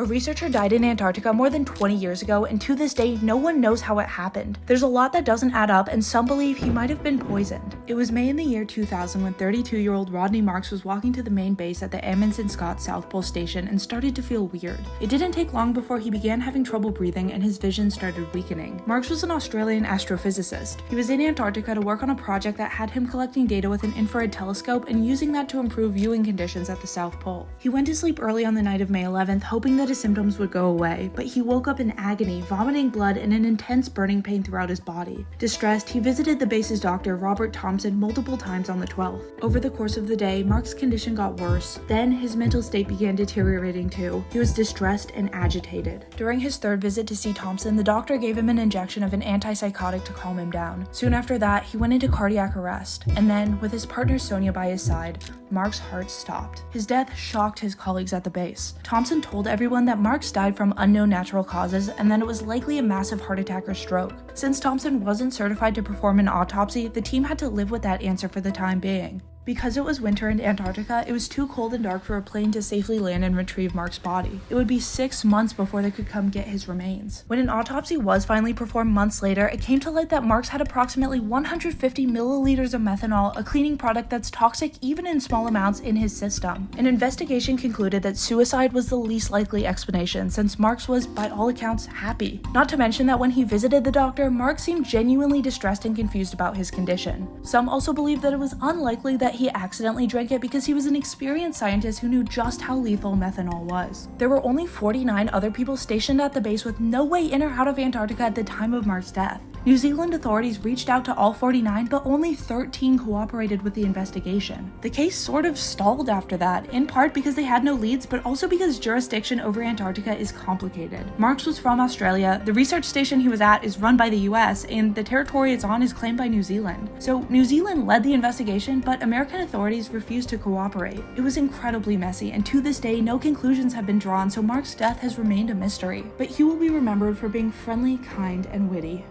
A researcher died in Antarctica more than 20 years ago, and to this day, no one knows how it happened. There's a lot that doesn't add up, and some believe he might have been poisoned. It was May in the year 2000 when 32-year-old Rodney Marks was walking to the main base at the Amundsen Scott South Pole Station and started to feel weird. It didn't take long before he began having trouble breathing and his vision started weakening. Marks was an Australian astrophysicist. He was in Antarctica to work on a project that had him collecting data with an infrared telescope and using that to improve viewing conditions at the South Pole. He went to sleep early on the night of May 11th, hoping that his symptoms would go away, but he woke up in agony, vomiting blood and an intense burning pain throughout his body. Distressed, he visited the base's doctor, Robert Thompson, multiple times on the 12th. Over the course of the day, Mark's condition got worse. Then, his mental state began deteriorating too. He was distressed and agitated. During his third visit to see Thompson, the doctor gave him an injection of an antipsychotic to calm him down. Soon after that, he went into cardiac arrest. And then, with his partner Sonia by his side, Mark's heart stopped. His death shocked his colleagues at the base. Thompson told everyone that Marks died from unknown natural causes and that it was likely a massive heart attack or stroke. Since Thompson wasn't certified to perform an autopsy, the team had to live with that answer for the time being. Because it was winter in Antarctica, it was too cold and dark for a plane to safely land and retrieve Mark's body. It would be 6 months before they could come get his remains. When an autopsy was finally performed months later, it came to light that Marks had approximately 150 milliliters of methanol, a cleaning product that's toxic even in small amounts, in his system. An investigation concluded that suicide was the least likely explanation, since Marks was, by all accounts, happy. Not to mention that when he visited the doctor, Marks seemed genuinely distressed and confused about his condition. Some also believe that it was unlikely that he accidentally drank it because he was an experienced scientist who knew just how lethal methanol was. There were only 49 other people stationed at the base with no way in or out of Antarctica at the time of Mark's death. New Zealand authorities reached out to all 49, but only 13 cooperated with the investigation. The case sort of stalled after that, in part because they had no leads, but also because jurisdiction over Antarctica is complicated. Marks was from Australia, the research station he was at is run by the US, and the territory it's on is claimed by New Zealand. So New Zealand led the investigation, but American authorities refused to cooperate. It was incredibly messy, and to this day, no conclusions have been drawn, so Mark's death has remained a mystery. But he will be remembered for being friendly, kind, and witty.